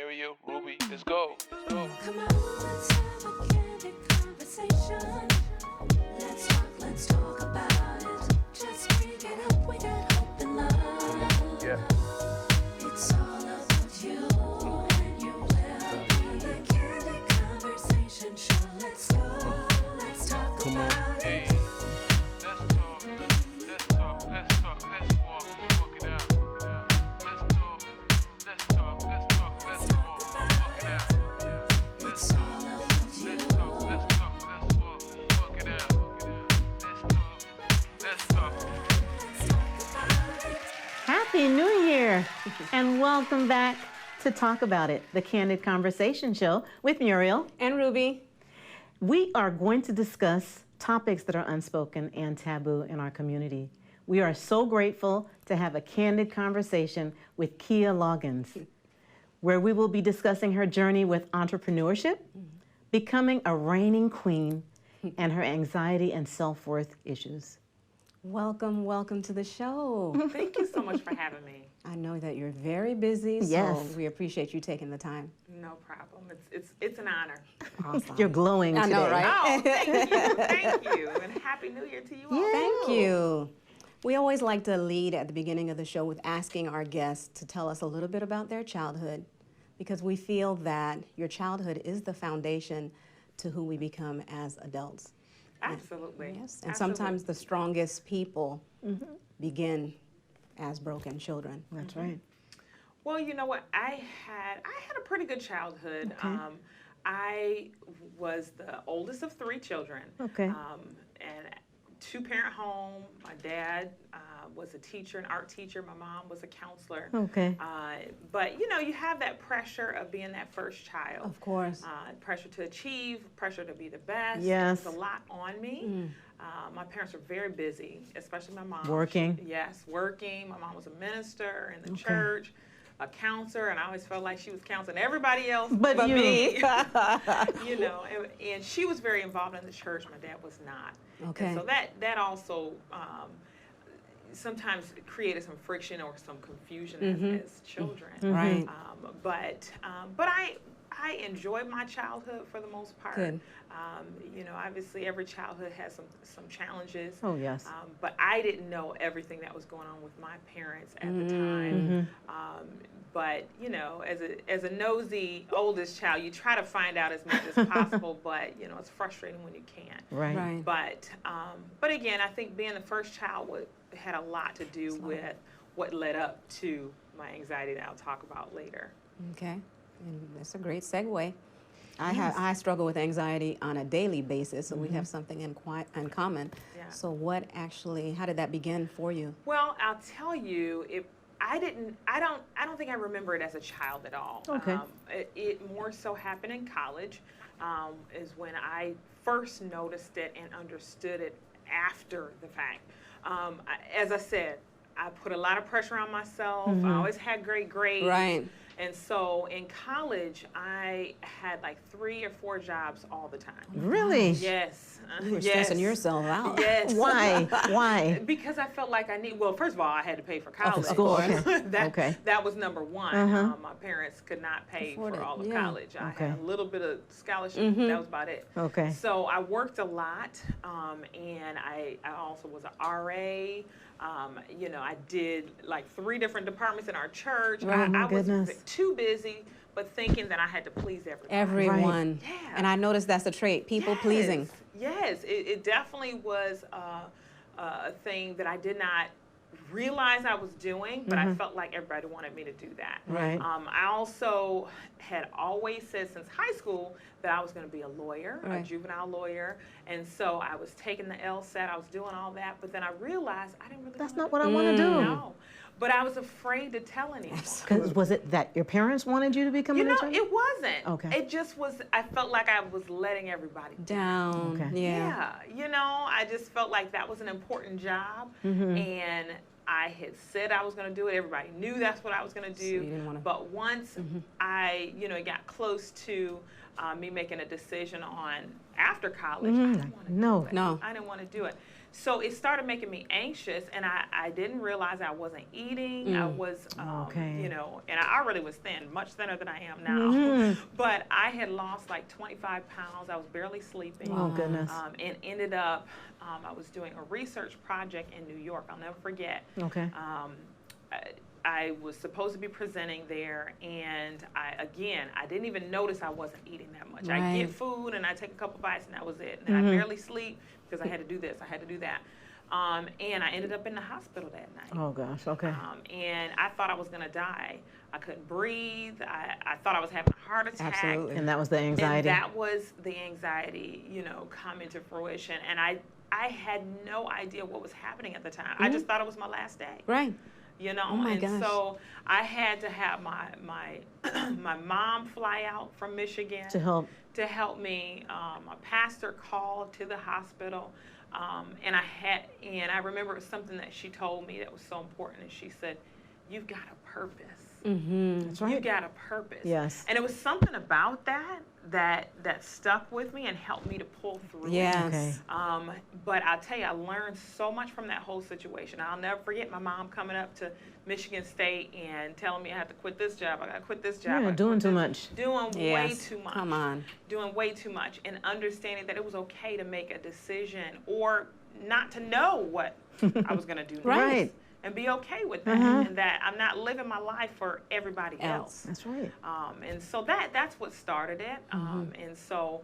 Mario, Ruby, let's go. Let's go. Come on, let's have a candid conversation. Let's talk about it. Just bring it up, we got hope and love. Yeah. It's all about you and your well-being. The candid conversation show. Let's go, let's talk about Hey, it. let's talk. Let's talk. Let's talk. Let's walk. Walk it out. Let's talk. Let's talk. Let's talk. Let's walk. Walk it out. It's all about you. Let's talk. Let's talk. Let's walk. Walk it out. Let's talk. Let's talk. Happy New Year and welcome back to Talk About It, the Candid Conversation Show with Muriel. And Ruby. We are going to discuss topics that are unspoken and taboo in our community. We are so grateful to have a candid conversation with Kia Loggins, where we will be discussing her journey with entrepreneurship, becoming a reigning queen, and her anxiety and self-worth issues. Welcome, welcome to the show. Thank you so much for having me. I know that you're very busy, so Yes. we appreciate you taking the time. No problem. It's an honor. Awesome. You're glowing I today. know, right? Oh, thank you, and happy New Year to you all. Thank you. We always like to lead at the beginning of the show with asking our guests to tell us a little bit about their childhood, because we feel that your childhood is the foundation to who we become as adults. Absolutely. Yes, and Absolutely. sometimes the strongest people begin as broken children. That's right. Well, you know what? I had a pretty good childhood. Okay. I was the oldest of three children. Okay. And two-parent home. My dad was a teacher, an art teacher. My mom was a counselor. Okay. But you know, you have that pressure of being that first child. Of course. Pressure to achieve, pressure to be the best. Yes. It was a lot on me. My parents were very busy, especially my mom. Working. Yes, working. My mom was a minister in the church, a counselor, and I always felt like she was counseling everybody else But you. me. You know, and she was very involved in the church. My dad was not. Okay. And so that also sometimes created some friction or some confusion as children. Right. But I enjoyed my childhood for the most part. Good. You know, obviously every childhood has some challenges. Oh, yes. But I didn't know everything that was going on with my parents at the time. But you know, as a nosy oldest child, you try to find out as much as possible. But you know, it's frustrating when you can't. Right. Right. But again, I think being the first child had a lot to do with what led up to my anxiety that I'll talk about later. Okay, and that's a great segue. I struggle with anxiety on a daily basis, so we have something in common. Yeah. So how did that begin for you? Well, I'll tell you, I don't think I remember it as a child at all. Okay. It more so happened in college, is when I first noticed it and understood it after the fact. As I said, I put a lot of pressure on myself. I always had great grades. Right. And so in college, I had like 3 or 4 jobs all the time. Really? Yes. You were stressing yourself out. Yes. Why? Why? Because I felt like well, first of all, I had to pay for college. school, okay. that, that was number one. My parents could not pay Afford for it, all of yeah. college. I Okay. had a little bit of scholarship. That was about it. Okay. So I worked a lot, and I also was an RA. You know, I did like 3 different departments in our church. Oh, my I was goodness. too busy, but thinking that I had to please everybody. Everyone. Yeah. And I noticed that's a trait, people pleasing. Yes, it definitely was a thing that I did not realize I was doing, but I felt like everybody wanted me to do that. Right. I also had always said since high school that I was going to be a lawyer, a Right. juvenile lawyer, and so I was taking the LSAT, I was doing all that, but then I realized I didn't really That's wanna not what I do want to it. do. No, but I was afraid to tell anyone. 'Cause was it that your parents wanted you to become You an know, attorney? it wasn't. Okay. It just was, I felt like I was letting everybody Down. Okay. Yeah. you know, I just felt like that was an important job, and I had said I was going to do it. Everybody knew that's what I was going to do. you didn't wanna- But once I, you know, it got close to me making a decision on after college, I didn't want to No. do it. No. I didn't want to do it. So it started making me anxious, and I didn't realize I wasn't eating. I was, Okay. you know, and I really was thin, much thinner than I am now. But I had lost like 25 pounds. I was barely sleeping. Oh, goodness. And ended up, I was doing a research project in New York. I'll never forget. Okay. I was supposed to be presenting there, and I didn't even notice I wasn't eating that much. I Right. get food, and I take a couple bites, and that was it. And I barely sleep because I had to do this, I had to do that. And I ended up in the hospital that night. Oh, gosh. Okay. And I thought I was going to die. I couldn't breathe. I thought I was having a heart attack. Absolutely. And that was the anxiety. And that was the anxiety, you know, coming to fruition. And I had no idea what was happening at the time. I just thought it was my last day. Right. You know, Oh my and gosh. so I had to have my my mom fly out from Michigan To help. me. A pastor called to the hospital, and I remember something that she told me that was so important. And she said, "You've got a purpose. That's right. You got a purpose." Yes. And it was something about that stuck with me and helped me to pull through. Yes. Okay. But I'll tell you, I learned so much from that whole situation. I'll never forget my mom coming up to Michigan State and telling me I had to quit this job. I got to quit this job. I Yeah, gotta doing quit too this- much. Doing way Yes. too much. Come on. Doing way too much, and understanding that it was okay to make a decision or not to know what I was going to do next. Right. And be okay with that, and that I'm not living my life for everybody else. That's right. And so that's what started it. And so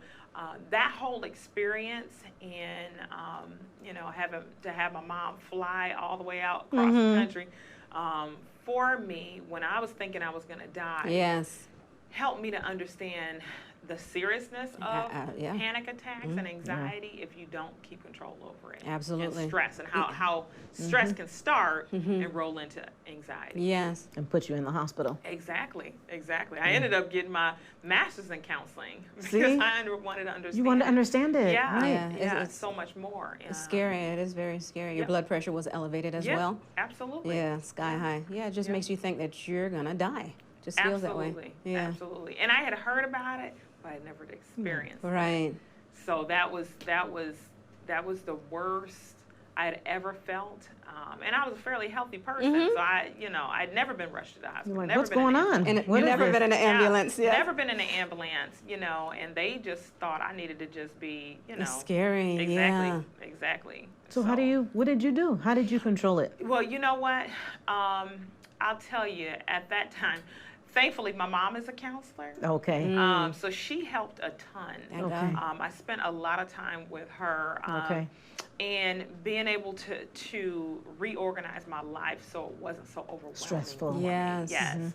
that whole experience and, you know, having to have my mom fly all the way out across the country for me when I was thinking I was going to die Yes. helped me to understand the seriousness of yeah. panic attacks and anxiety if you don't keep control over it. Absolutely. And stress, and how stress can start and roll into anxiety. Yes. And put you in the hospital. Exactly. I ended up getting my master's in counseling because See? I wanted to understand. You wanted to understand it. Yeah, Right. Yeah, yeah, it's- so much more. It's scary. It is very scary. Your Yep. blood pressure was elevated as Yeah, well. absolutely. Yeah, sky high. Yeah, it just Yeah. makes you think that you're gonna die. Just feels that way. Absolutely. Yeah. Absolutely. And I had heard about it, but I never experienced it. Right. So that was the worst I had ever felt. And I was a fairly healthy person, so I'd never been rushed to the hospital. You're like, never what's been in going an on? ambulance. And What you've is never this? been in an ambulance. Yeah. Never been in an ambulance, and they just thought I needed to just be, It's scary. Exactly. So what did you do? How did you control it? Well, you know what? I'll tell you, at that time, thankfully, my mom is a counselor. Okay. So she helped a ton. Thank Okay. God. I spent a lot of time with her. Okay. And being able to reorganize my life so it wasn't so overwhelming. Stressful. for me. Yes. Yes.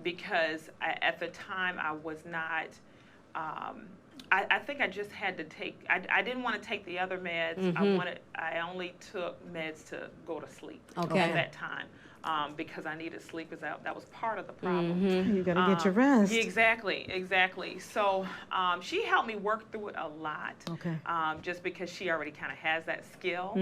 Because at the time I was not, I think I just had to take, I didn't want to take the other meds. I only took meds to go to sleep Okay. at that time. Because I needed sleep, because that was part of the problem. You got to get your rest. Yeah, exactly. So she helped me work through it a lot. Okay. Just because she already kind of has that skill,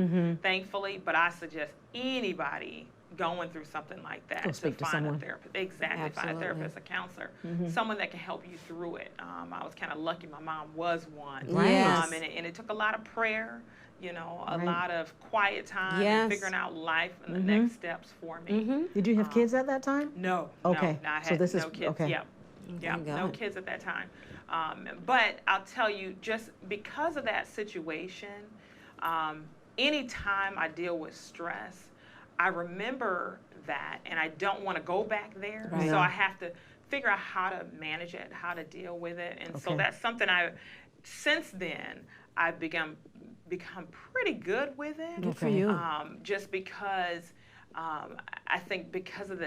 thankfully. But I suggest anybody going through something like that Go speak to find someone. a therapist. Exactly, find a Absolutely. therapist, a counselor, someone that can help you through it. I was kind of lucky; my mom was one. Right. Yes. And it took a lot of prayer. A Right. lot of quiet time, Yes. and figuring out life and the next steps for me. Did you have kids at that time? No. Okay. No, I So had this is- no kids. okay. Yeah. Yeah, Thank no God. kids at that time. But I'll tell you, just because of that situation, anytime I deal with stress, I remember that, and I don't want to go back there. Right. So I have to figure out how to manage it, how to deal with it. And so Okay. that's something since then, I've become pretty good with it. Good for Okay. you. Just because I think because of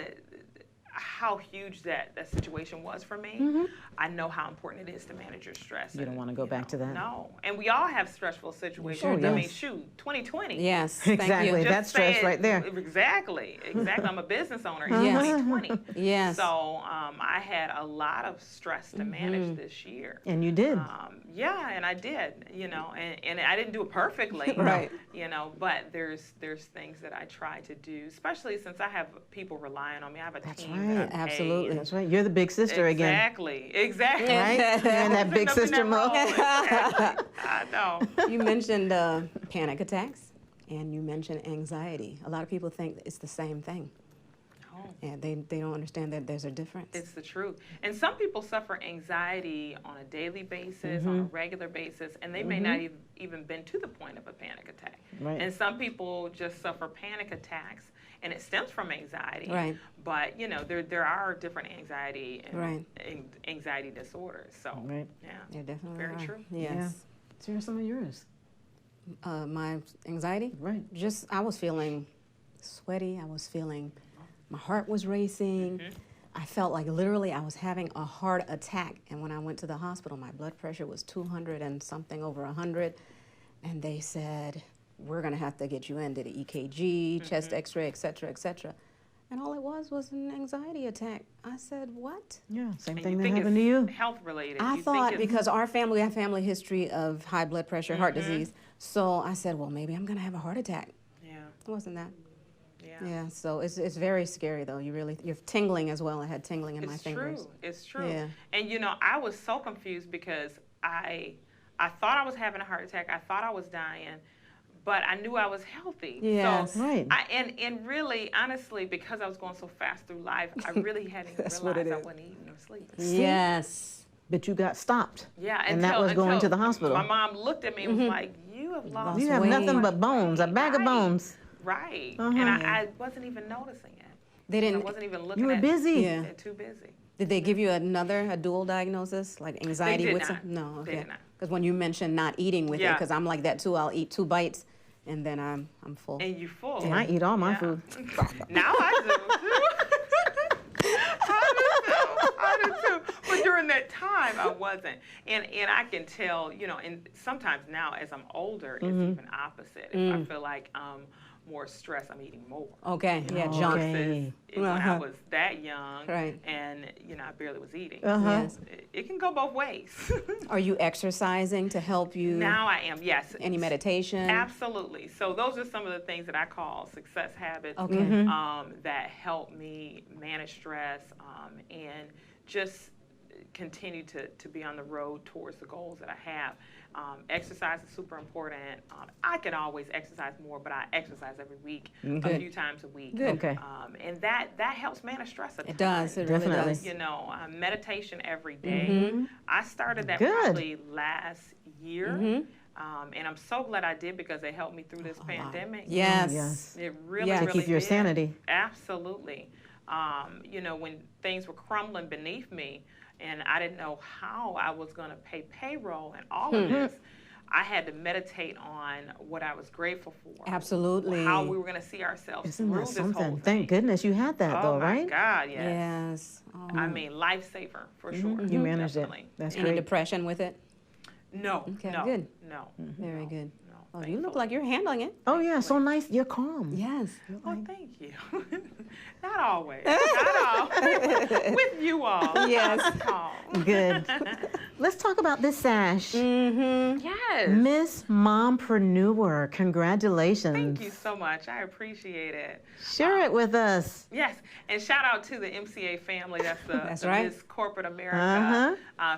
how huge that situation was for me, I know how important it is to manage your stress. You don't and, wanna go back to that. No, and we all have stressful situations. Sure, I mean, yes. shoot, 2020. Yes. Exactly. Thank you. That's stress saying- right there. Exactly. I'm a business owner in Yes. 2020. Yes. So I had a lot of stress to manage this year. And you did. Yeah, and I did, and I didn't do it perfectly, Right. But there's things that I try to do, especially since I have people relying on me. I have a That's team that I Right, pay. absolutely. That's right. You're the big sister again. Exactly. Exactly. Right? You're in that big sister mode. Exactly. I know. You mentioned panic attacks, and you mentioned anxiety. A lot of people think it's the same thing. No. And they don't understand that there's a difference. It's the truth. And some people suffer anxiety on a daily basis, on a regular basis, and they may not even been to the point of a panic attack. Right. And some people just suffer panic attacks, and it stems from anxiety. Right. But, you know, there are different anxiety and Right. anxiety disorders. So, Right. yeah. There definitely Very are. true. Yes. So here's some of yours. My anxiety? Right. Just, I was feeling sweaty. I was feeling, my heart was racing. I felt like literally I was having a heart attack. And when I went to the hospital, my blood pressure was 200 and something over 100. And they said, we're going to have to get you in, did an EKG, chest x-ray, et cetera, et cetera. And all it was an anxiety attack. I said, what? Yeah, same And thing you that think happened to it's you. health related. I You thought think it's, because our family, we have family history of high blood pressure, heart disease. So I said, well, maybe I'm going to have a heart attack. yeah, It wasn't that. yeah. Yeah, so it's very scary though. You're tingling as well. I had tingling in my It's fingers. true. It's true. Yeah. And you know, I was so confused because I thought I was having a heart attack. I thought I was dying, but I knew I was healthy. Yes. So Right. and really, honestly, because I was going so fast through life, I really hadn't even That's what it realized I is. wasn't eating or sleeping. Yes. But you got stopped. Yeah, And that was going to the hospital. My mom looked at me and was like, "You have lost. You have weight. nothing but bones, a bag of Right. bones. Right." Uh-huh. And I wasn't even noticing it. They I didn't. wasn't even looking. You were at busy. Yeah. it. Too busy. Did they give you a dual diagnosis, like anxiety did with not. some? No. They Okay. did not. Because when you mentioned not eating with it, Yeah. because I'm like that too. I'll eat 2 bites, and then I'm full. And you full. And I eat all my Yeah. food. Now I do too. I do too. But during that time, I wasn't. And I can tell, you know, and sometimes now as I'm older, it's even opposite. If I feel like I'm more stressed, I'm eating more. Okay. Yeah. Oh, Junk. okay. Versus when I Uh-huh. was that young Right. and, you know, I barely was eating. Uh-huh. Yes. It can go both ways. Are you exercising to help you? Now I am, yes. Any meditation? Absolutely. So those are some of the things that I call success habits Okay. that help me manage stress and just continue to be on the road towards the goals that I have. Exercise is super important. I can always exercise more, but I exercise every week, a Good. few times a week. Good. Okay. And that helps manage stress a ton. It does. It really Definitely. does. You know, meditation every day. I started that Good. probably last year. And I'm so glad I did because it helped me through this pandemic. Yes. Yes. It really, Yeah. To really keep your did. sanity. Absolutely. You know, when things were crumbling beneath me and I didn't know how I was going to pay payroll and all of this, I had to meditate on what I was grateful for. Absolutely. How we were going to see ourselves Isn't through that this whole something? thing. Thank goodness you had that, Oh though, my right? God, yes. Yes. Oh. I mean, lifesaver for sure. You managed Definitely. it. That's Any great. depression with it? No, Okay, no, good. no. Very good. No, Well, you look thankfully. like you're handling it. Oh, yeah, so nice. You're calm. Yes. Oh, thank you. Not always. Not always. With you all. Yes. Calm. Good. Let's talk about this sash. Mm-hmm. Yes. Miss Mompreneur, congratulations. Thank you so much. I appreciate it. Share it with us. Yes, and shout out to the MCA family. That's the, That's the right. Miss Corporate America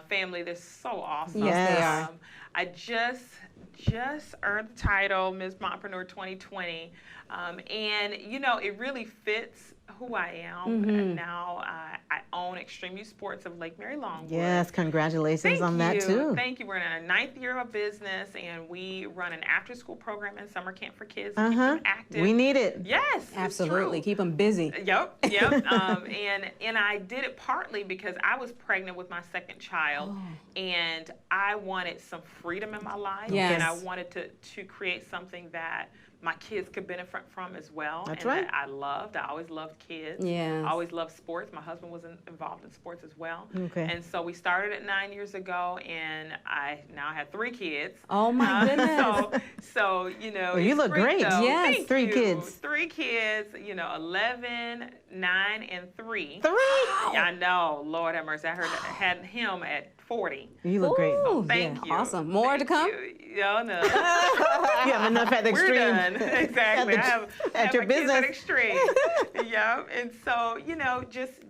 family. They're so awesome. Yes, they are. I just earned the title Miss Mompreneur 2020, and you know it really fits who I am. And now I own Extreme Youth Sports of Lake Mary Longwood. Yes, congratulations on that, too. Thank you. We're in our 9th year of business, and we run an after-school program and summer camp for kids to keep them active. We need it. Yes, it's Absolutely. true. Keep them busy. Yep. And I did it partly because I was pregnant with my second child, and I wanted some freedom in my life, Yes. and I wanted to create something that my kids could benefit from as well. That's and right. That I loved. I always loved kids. Yes. I always loved sports. My husband was involved in sports as well. Okay. And so we started it 9 years ago, and I now have 3 kids. Oh, my goodness. So you know, Well, you it's look great. though. Yes. Thank 3 you. kids. 3 kids. You know, 11, 9, and 3. 3. I know. Lord have mercy. I had him at 40. You look great. Ooh, Thank yeah. you. Awesome. More to Thank come? you. Yeah, no. You have enough at the We're extreme. done. man. Exactly. I have your my kids business. at extreme. Yeah. And so,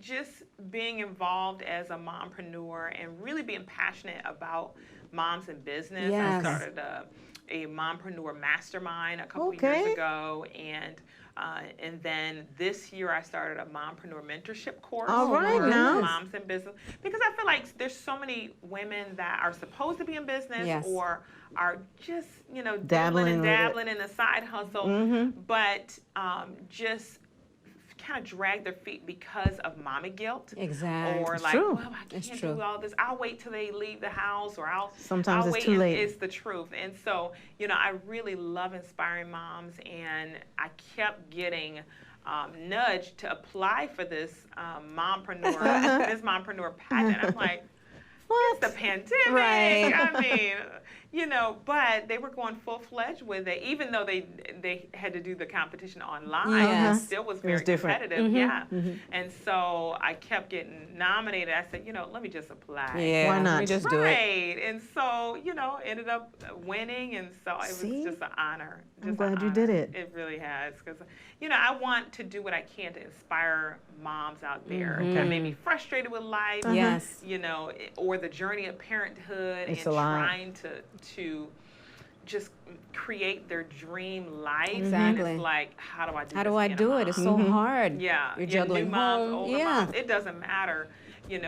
just being involved as a mompreneur and really being passionate about moms in business. Yes. I started a mompreneur mastermind a couple Okay. years ago, and then this year I started a mompreneur mentorship course All right, for now. moms in business, because I feel like there's so many women that are supposed to be in business Yes. or are just Dabbling dabbling and with it. dabbling in a side hustle, but just kind of drag their feet because of mommy guilt. Exactly. Or It's like, true. well, I It's can't true. do all this. I'll wait till they leave the house, or Sometimes I'll it's wait. too late. It's the truth. And so, I really love inspiring moms, and I kept getting nudged to apply for this mompreneur, this mompreneur pageant. I'm like, What? it's the pandemic. Right. I mean, but they were going full-fledged with it, even though they had to do the competition online. Yes. It still was It very was different. competitive. Yeah. And so I kept getting nominated. I said, let me just apply. Yeah. Why not? We just do it. Right. And so, ended up winning. And so it See? was just an honor. I'm Just glad an you did honor. it. It really has. Because, I want to do what I can to inspire moms out there that may be frustrated with life. Yes. Or the journey of parenthood, It's and a lot. trying to just create their dream life. And Exactly. it's like, how do I do How this do I being a do it? mom? It's so hard. Yeah, You're new juggling moms, home. older Yeah. moms. It doesn't matter,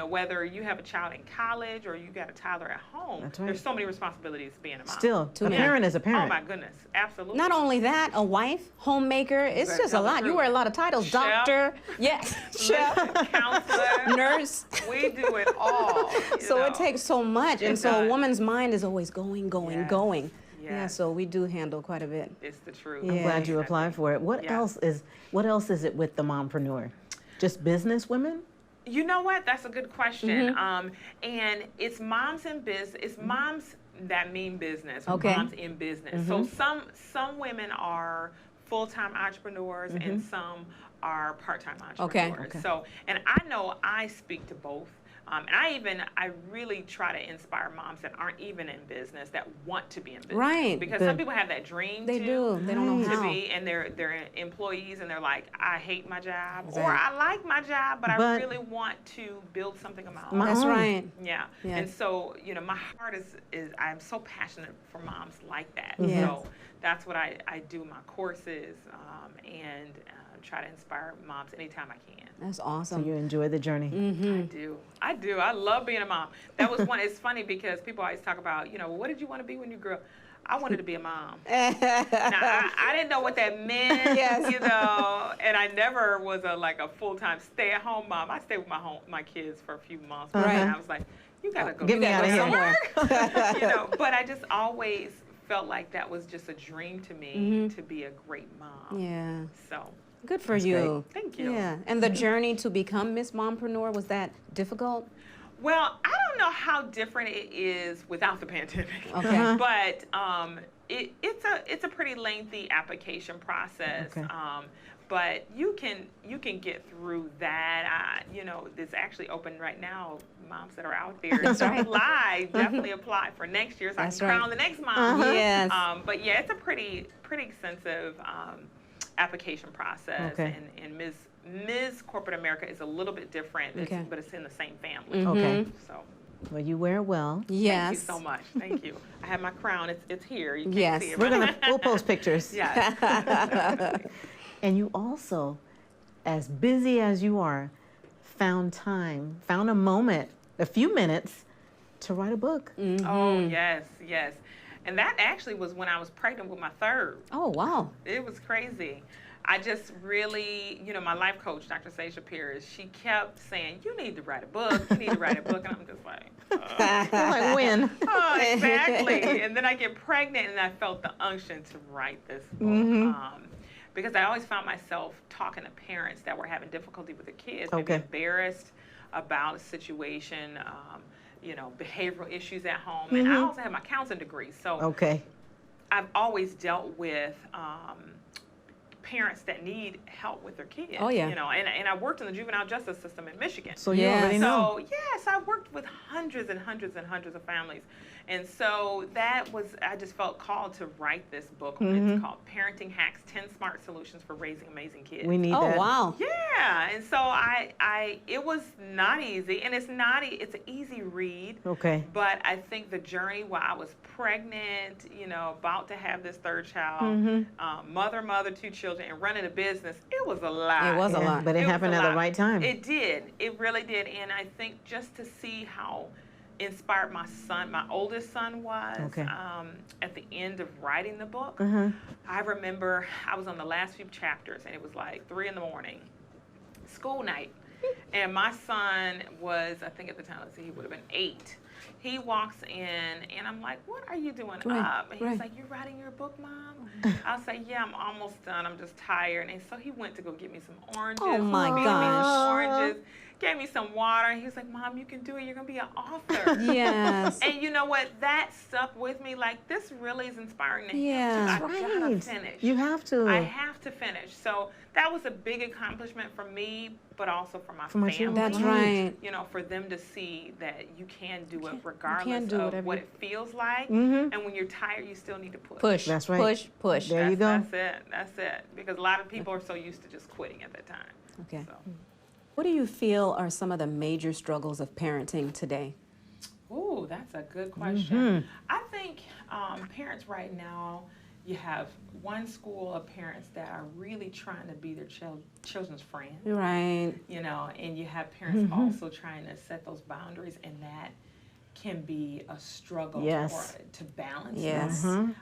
whether you have a child in college or you got a toddler at home. That's right. There's so many responsibilities being a mom. Still, Too a many. parent is a Oh parent. my goodness, absolutely. Not only that, a wife, homemaker, it's Better just a tell the lot. You truth. wear a lot of titles. Chef. Doctor, yes, chef, Counselor, nurse. we do it all. So it takes so much. And It so a does. woman's mind is always going, Yes. going. Yeah, Yes. so we do handle quite a bit. It's the truth. I'm Yeah. glad you applied for it. What Yeah. else is it with the mompreneur? Just business women? You know what? That's a good question. And it's moms in business. It's moms that mean business. Or Okay. Moms in business. So some women are full-time entrepreneurs, and some are part-time entrepreneurs. Okay. So, and I know I speak to both. And I really try to inspire moms that aren't even in business, that want to be in business. Right. Because Good. some people have that dream They too, do. They don't know to how. be, and they're employees, and they're like, I hate my job, or Exactly. I like my job, but I But- really want to build something of my own. My That's own. right. Yeah. Yeah. And so, my heart is I'm so passionate for moms like that. Yes. So that's what I do in my courses, and try to inspire moms anytime I can. That's So awesome. you enjoy the journey. I do. I love being a mom. That was one. It's funny because people always talk about, what did you want to be when you grew up? I wanted to be a mom. Now, I didn't know what that meant, Yes. and I never was a full-time stay-at-home mom. I stayed with my kids for a few months, but Right. then I was like, you gotta go. Get me out of here. somewhere. But I just always felt like that was just a dream to me, to be a great mom. Yeah. So, Good for That's you. Thank you. Yeah. And the journey to become Miss Mompreneur, was that difficult? well, I don't know how different it is without the pandemic. Okay. But it's a pretty lengthy application process. Okay. But you can get through that. It's actually open right now. Moms that are out there, That's right. apply. Definitely apply for next year, so That's I can right. crown the next mom. Yes. But yeah, it's a pretty extensive application process. Okay. And Ms. Corporate America is a little bit different, Okay. but it's in the same family. Okay. So. Well, you wear it well. Yes. Thank you so much. Thank you. I have my crown. It's here. You can't Yes. see it. We'll post pictures. Yes. And you also, as busy as you are, found a moment, a few minutes to write a book. Oh, yes. And that actually was when I was pregnant with my third. Oh, wow. It was crazy. I just really, my life coach, Dr. Seisha Pierce, she kept saying, you need to write a book. You need to write a book. And I'm just like, You're like, when? oh, exactly. And then I get pregnant, and I felt the unction to write this book. Because I always found myself talking to parents that were having difficulty with their kids, maybe Okay. embarrassed about a situation, behavioral issues at home. And I also have my counseling degree. So Okay. I've always dealt with parents that need help with their kids. Oh, yeah. You know, and I worked in the juvenile justice system in Michigan. So you Yes. already know. So yes, I worked with hundreds and hundreds and hundreds of families, and so that was, I just felt called to write this book. It's called Parenting Hacks: 10 Smart Solutions for Raising Amazing Kids. We need Oh, that. wow. Yeah, and so it was not easy, and it's an easy read. Okay. But I think the journey while I was pregnant, you know, about to have this third child, mother, 2 children, and running a business, it was a lot. It was a Yeah, lot. but it was happened a at the lot. right time. It did. It really did. And I think just to see how inspired my oldest son was Okay. at the end of writing the book. I remember I was on the last few chapters, and it was like 3 in the morning, school night. And my son was, I think at the time, let's see, he would have been 8. He walks in, and I'm like, what are you doing up? And he's like, you're writing your book, Mom? I'll say, yeah, I'm almost done. I'm just tired. And so he went to go get me some oranges. Oh, my feed me gosh. some oranges, gave me some water. And he was like, Mom, you can do it. You're going to be an author. Yes. And you know what? That stuck with me. Like, this really is inspiring to him. Yeah. I gotta Right. finish. You have to. I have to finish. So that was a big accomplishment for me, but also for my my family. children. That's right. You know, for them to see that you can do it regardless can do of whatever what you- it feels like. Mhm. And when you're tired, you still need to push. Push. That's right. Push, push. There you go. That's it. Because a lot of people are so used to just quitting at that time. Okay. So. What do you feel are some of the major struggles of parenting today? Ooh, that's a good question. I think parents right now, you have one school of parents that are really trying to be their children's friend, Right. you know, and you have parents also trying to set those boundaries, and that can be a struggle Yes. to balance Yes. that,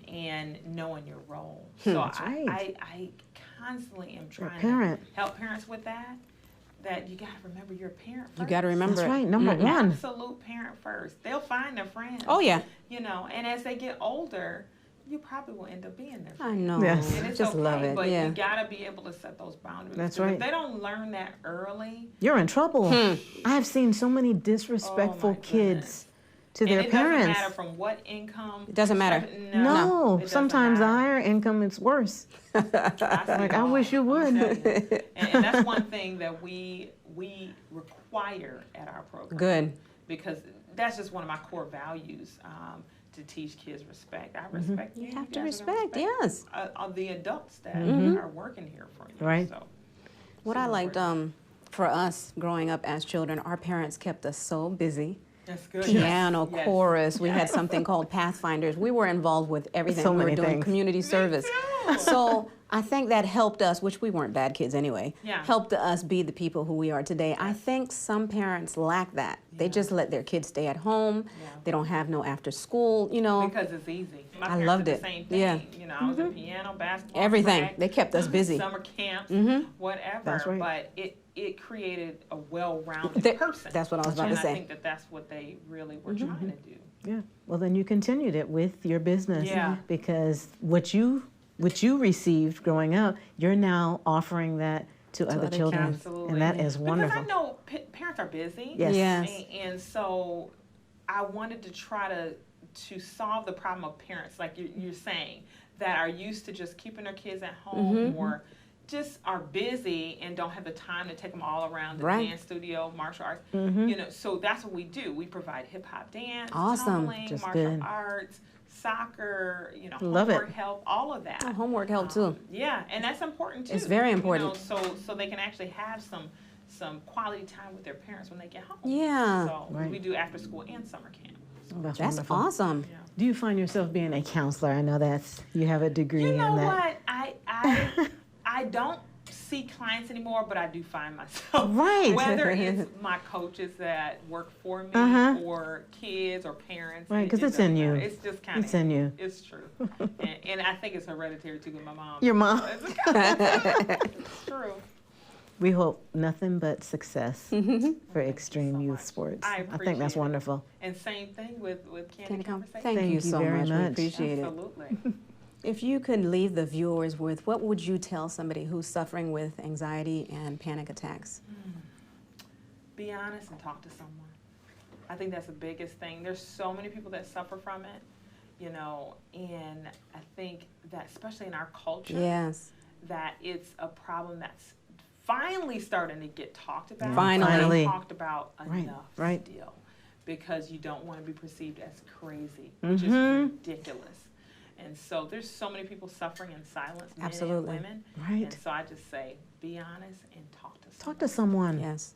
and knowing your role. So That's right. I constantly am You're a trying parent. to help parents with that you got to remember you're a parent first. You got to remember That's it. right. Number one. Absolute parent first. They'll find their friends. Oh, yeah. You know, and as they get older, you probably will end up being their I friend. know. Yes. And it's Just okay, love it. but Yeah. you gotta be able to set those boundaries. That's because right. If they don't learn that early, You're in trouble. I have seen so many disrespectful Oh, my kids to and their it parents. doesn't matter from what income. It doesn't matter. No, it doesn't sometimes the matter. higher income, it's worse. I see Like, it I all. wish you I'm would. telling you. And that's one thing that we require at our program. Good. Because that's just one of my core values, to teach kids respect. I respect you. You have to guys are respect, gonna yes. of the adults that are working here for you. Right. So, What I liked for us growing up as children, our parents kept us so busy. that's good. Piano, Yes. chorus. We had something called Pathfinders. We were involved with everything. So we were many doing things. community service. too. So I think that helped us, which we weren't bad kids anyway, Yeah. helped us be the people who we are today. I think some parents lack that. They just let their kids stay at home. Yeah. They don't have no after school, you know. Because it's easy. My I parents loved did it. the same thing. Yeah. You know, I was in piano, basketball, Everything. track, They kept us busy. summer camps, whatever. That's right. But it created a well-rounded They- person. that's what I was about and to say. I think that that's what they really were trying to do. Yeah. Well, then you continued it with your business. Yeah. Because what you received growing up, you're now offering that to other other children. kids. Absolutely. And that is wonderful. Because I know parents are busy. Yes. Yes. And so I wanted to try to solve the problem of parents, like you're saying, that are used to just keeping their kids at home or just are busy and don't have the time to take them all around the Right. dance studio, martial arts. You know, so that's what we do. We provide hip hop dance, Awesome. tumbling, Just martial good. arts, soccer, you know, Love it. homework help, all of that. Oh, homework help too. Yeah, and that's important too. It's very important. You know, so they can actually have some quality time with their parents when they get home. Yeah. So Right. we do after school and summer camp. Oh, that's That's wonderful. awesome. Yeah. Do you find yourself being a counselor? I know you have a degree You know in that. what? I don't see clients anymore, but I do find myself. Right. Whether it's my coaches that work for me Uh-huh. or kids or parents. Right, it 'cause it's doesn't in you. matter. It's just kind of. It's in you. It's true. and I think it's hereditary too with my mom. Your mom. It's true. We hope nothing but success for extreme so youth much. sports. I think that's appreciate it. wonderful. And same thing with Candid Thank Conversation. you Thank you so very much. We much. appreciate it. Absolutely. If you could leave the viewers with, what would you tell somebody who's suffering with anxiety and panic attacks? Be honest and talk to someone. I think that's the biggest thing. There's so many people that suffer from it, you know, and I think that especially in our culture, Yes. that it's a problem that's finally starting to get talked about. Finally. Not talked about Right, enough right. still, because you don't want to be perceived as crazy, which is ridiculous. And so there's so many people suffering in silence, men Absolutely. and women. Right. And so I just say, be honest and talk to someone. Talk to someone. Yes.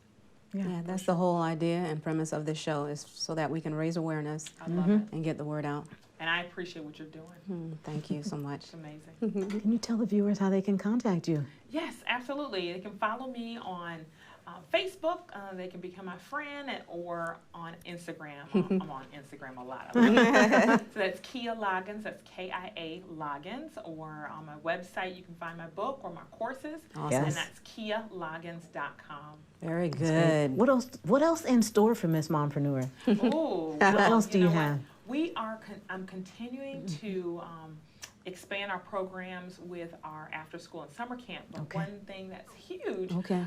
Yeah. Yeah, that's the whole idea and premise of this show, is so that we can raise awareness I love it. and get the word out. And I appreciate what you're doing. Thank you so much. It's amazing. Can you tell the viewers how they can contact you? Yes, absolutely. They can follow me on Facebook. They can become my friend, or on Instagram. I'm on Instagram a lot. So that's Kia Loggins. That's KIA Loggins. Or on my website, you can find my book or my courses. Awesome. Yes. And that's KiaLoggins.com. Very good. What else in store for Miss Mompreneur? Ooh, What else do you know what? have? I'm continuing to expand our programs with our after school and summer camp. But Okay. one thing that's huge Okay.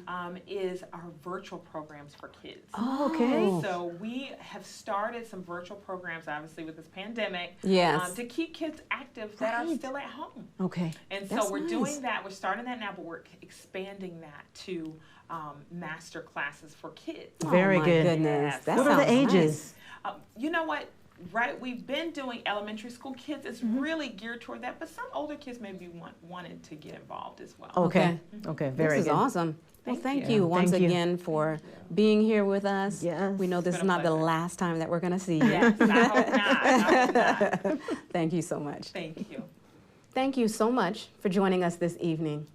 is our virtual programs for kids. Oh, okay. So we have started some virtual programs, obviously with this pandemic, Yes. to keep kids active that are Right. still at home. Okay. And so That's we're nice. doing that. We're starting that now, but we're expanding that to master classes for kids. Very Oh my good. goodness. Yes. That What are the sounds ages? You know what? Right, we've been doing elementary school kids. It's really geared toward that, but some older kids maybe wanted to get involved as well. Okay. Okay. Nice. Very This is good. awesome. Well, thank you. you once Thank you. again for being here with us. Yes. We know this It's is been a not the pleasure. last time that we're going to see you. Yes, I hope not. I hope not. Thank you so much. Thank you. Thank you so much for joining us this evening.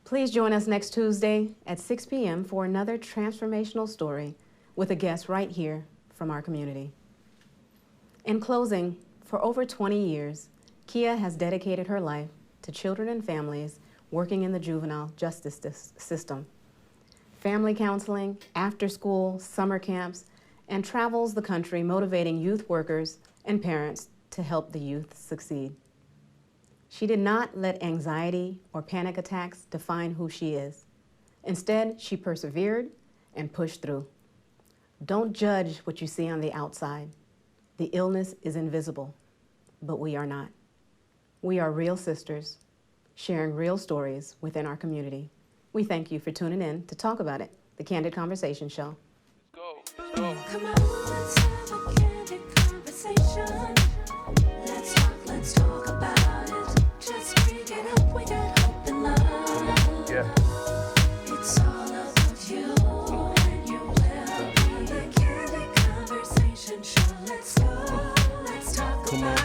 Please join us next Tuesday at 6 p.m. for another transformational story with a guest right here from our community. In closing, for over 20 years, Kia has dedicated her life to children and families working in the juvenile justice system. Family counseling, after-school, summer camps, and travels the country motivating youth workers and parents to help the youth succeed. She did not let anxiety or panic attacks define who she is. Instead, she persevered and pushed through. Don't judge what you see on the outside. The illness is invisible, but we are not. We are real sisters, sharing real stories within our community. We thank you for tuning in to talk about it, the Candid Conversation Show. Go. Let's go. Come on, let's have a candid conversation. Let's talk about it. Just bring it up, we got hope and love. Yeah. It's all about you and your well-being. A candid conversation show. Let's go, let's talk about it.